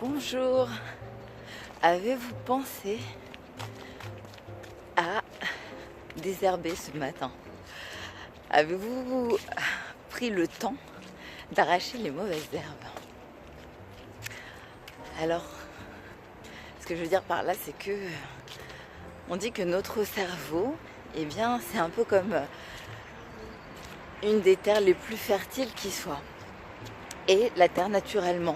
Bonjour, avez-vous pensé à désherber ce matin? Avez-vous pris le temps d'arracher les mauvaises herbes? Alors, ce que je veux dire par là, c'est que on dit que notre cerveau, eh bien, c'est un peu comme une des terres les plus fertiles qui soit. Et la terre, naturellement,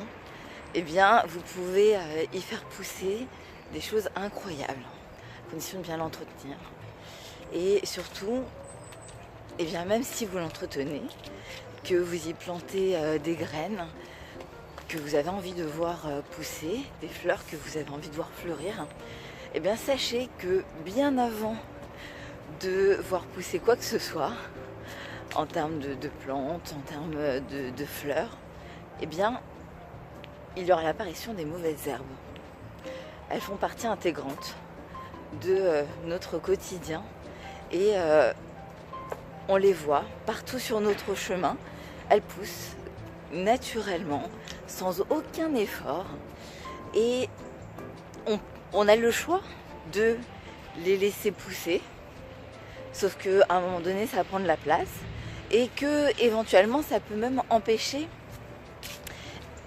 eh bien, vous pouvez y faire pousser des choses incroyables, à condition de bien l'entretenir. Et surtout, eh bien, même si vous l'entretenez, que vous y plantez des graines, que vous avez envie de voir pousser, des fleurs que vous avez envie de voir fleurir, eh bien, sachez que bien avant de voir pousser quoi que ce soit, en termes de plantes, en termes de fleurs, eh bien, il y aura l'apparition des mauvaises herbes. Elles font partie intégrante de notre quotidien et on les voit partout sur notre chemin. Elles poussent naturellement, sans aucun effort, et on a le choix de les laisser pousser, sauf qu'à un moment donné, ça va prendre la place et que éventuellement, ça peut même empêcher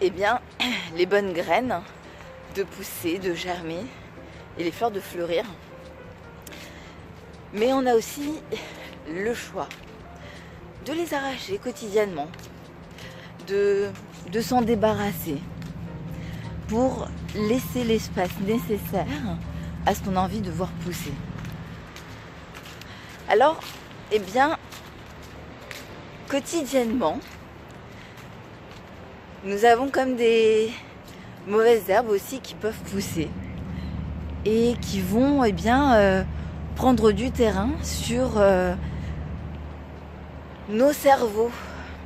eh bien, les bonnes graines de pousser, de germer et les fleurs de fleurir. Mais on a aussi le choix de les arracher quotidiennement, de s'en débarrasser pour laisser l'espace nécessaire à ce qu'on a envie de voir pousser. Alors, eh bien, quotidiennement, nous avons comme des mauvaises herbes aussi qui peuvent pousser et qui vont eh bien, prendre du terrain sur nos cerveaux,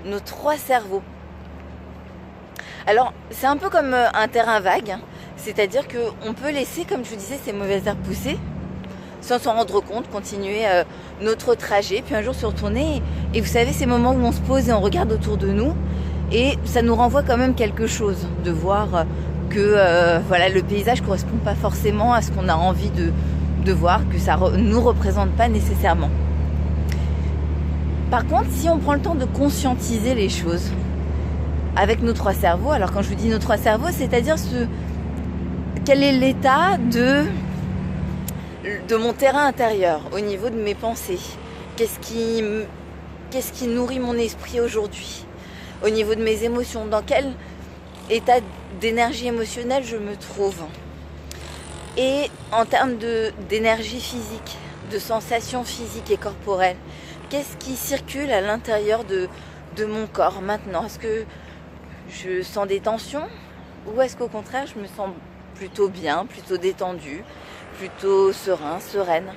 nos 3 cerveaux. Alors, c'est un peu comme un terrain vague, c'est-à-dire qu'on peut laisser, comme je vous disais, ces mauvaises herbes pousser sans s'en rendre compte, continuer notre trajet, puis un jour se retourner. Et vous savez, ces moments où on se pose et on regarde autour de nous, et ça nous renvoie quand même quelque chose, de voir que voilà, le paysage ne correspond pas forcément à ce qu'on a envie de voir, que ça ne nous représente pas nécessairement. Par contre, si on prend le temps de conscientiser les choses avec nos 3 cerveaux, alors quand je vous dis nos 3 cerveaux, c'est-à-dire quel est l'état de mon terrain intérieur, au niveau de mes pensées, qu'est-ce qui nourrit mon esprit aujourd'hui, au niveau de mes émotions, dans quel état d'énergie émotionnelle je me trouve. Et en termes d'énergie physique, de sensations physiques et corporelles, qu'est-ce qui circule à l'intérieur de mon corps maintenant? Est-ce que je sens des tensions ou est-ce qu'au contraire je me sens plutôt bien, plutôt détendue, plutôt sereine?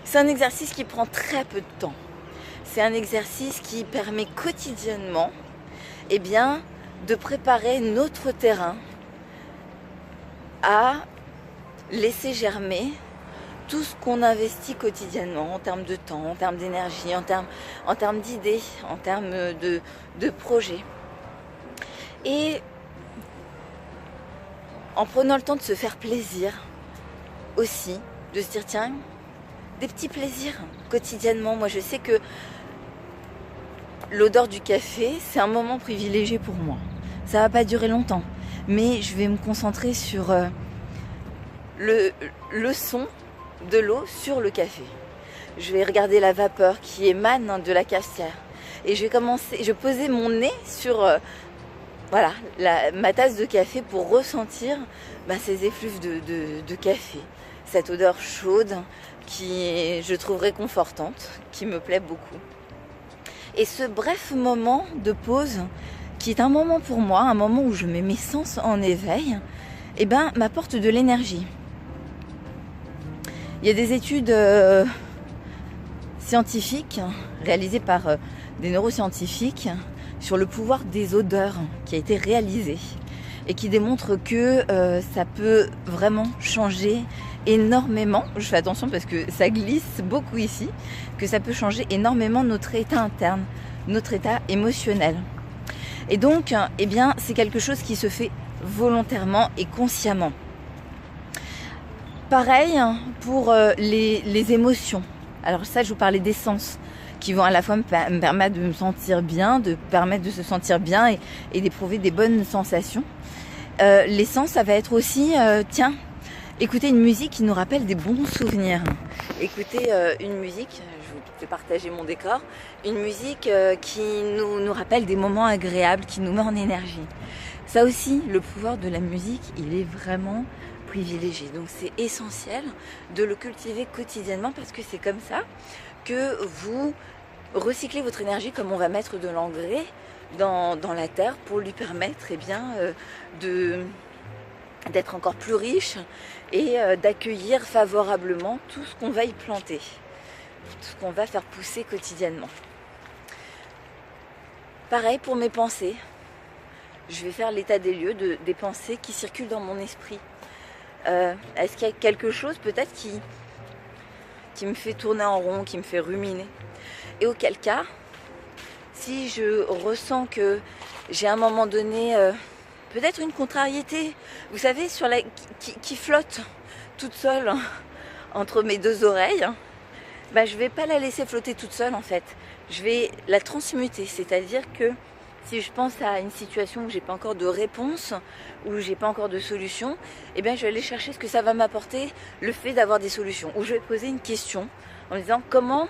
C'est un exercice qui prend très peu de temps. C'est un exercice qui permet quotidiennement eh bien, de préparer notre terrain à laisser germer tout ce qu'on investit quotidiennement en termes de temps, en termes d'énergie, en termes d'idées, en termes de projets. Et en prenant le temps de se faire plaisir aussi, de se dire tiens, des petits plaisirs quotidiennement. Moi je sais que l'odeur du café, c'est un moment privilégié pour moi. Ça va pas durer longtemps, mais je vais me concentrer sur le son de l'eau sur le café. Je vais regarder la vapeur qui émane de la cafetière et je vais poser mon nez sur voilà, ma tasse de café pour ressentir ces effluves de café, cette odeur chaude qui je trouve réconfortante, qui me plaît beaucoup. Et ce bref moment de pause, qui est un moment pour moi, un moment où je mets mes sens en éveil, eh ben, m'apporte de l'énergie. Il y a des études scientifiques réalisées par des neuroscientifiques sur le pouvoir des odeurs qui a été réalisé et qui démontre que ça peut vraiment changer énormément, je fais attention parce que ça glisse beaucoup ici, que ça peut changer énormément notre état interne, notre état émotionnel. Et donc, eh bien, c'est quelque chose qui se fait volontairement et consciemment. Pareil pour les émotions. Alors ça, je vous parlais des sens qui vont à la fois me permettre de me sentir bien, de permettre de se sentir bien et d'éprouver des bonnes sensations. Les sens, ça va être aussi, tiens, écouter une musique qui nous rappelle des bons souvenirs. Écouter une musique, je vous fais partager mon décor, une musique qui nous rappelle des moments agréables, qui nous met en énergie. Ça aussi, le pouvoir de la musique, il est vraiment privilégié. Donc c'est essentiel de le cultiver quotidiennement parce que c'est comme ça que vous recyclez votre énergie, comme on va mettre de l'engrais dans la terre pour lui permettre d'être encore plus riche et d'accueillir favorablement tout ce qu'on va y planter, tout ce qu'on va faire pousser quotidiennement. Pareil pour mes pensées. Je vais faire l'état des lieux des pensées qui circulent dans mon esprit. Est-ce qu'il y a quelque chose peut-être qui me fait tourner en rond, qui me fait ruminer? Et auquel cas, si je ressens que j'ai à un moment donné peut-être une contrariété, vous savez, qui flotte toute seule entre mes deux oreilles, ben, je ne vais pas la laisser flotter toute seule en fait. Je vais la transmuter, c'est-à-dire que si je pense à une situation où j'ai pas encore de réponse, où j'ai pas encore de solution, eh bien je vais aller chercher ce que ça va m'apporter, le fait d'avoir des solutions. Ou je vais poser une question en me disant comment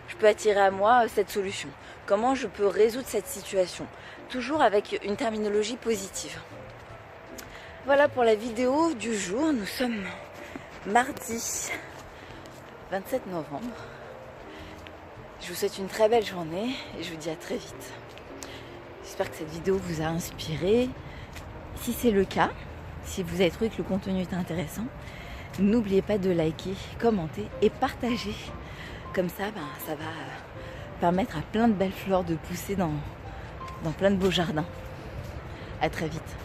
je peux attirer à moi cette solution, comment je peux résoudre cette situation, toujours avec une terminologie positive. Voilà pour la vidéo du jour. Nous sommes mardi 27 novembre. Je vous souhaite une très belle journée et je vous dis à très vite. J'espère que cette vidéo vous a inspiré. Si c'est le cas, si vous avez trouvé que le contenu était intéressant, n'oubliez pas de liker, commenter et partager. Comme ça, ça va permettre à plein de belles fleurs de pousser dans plein de beaux jardins. À très vite.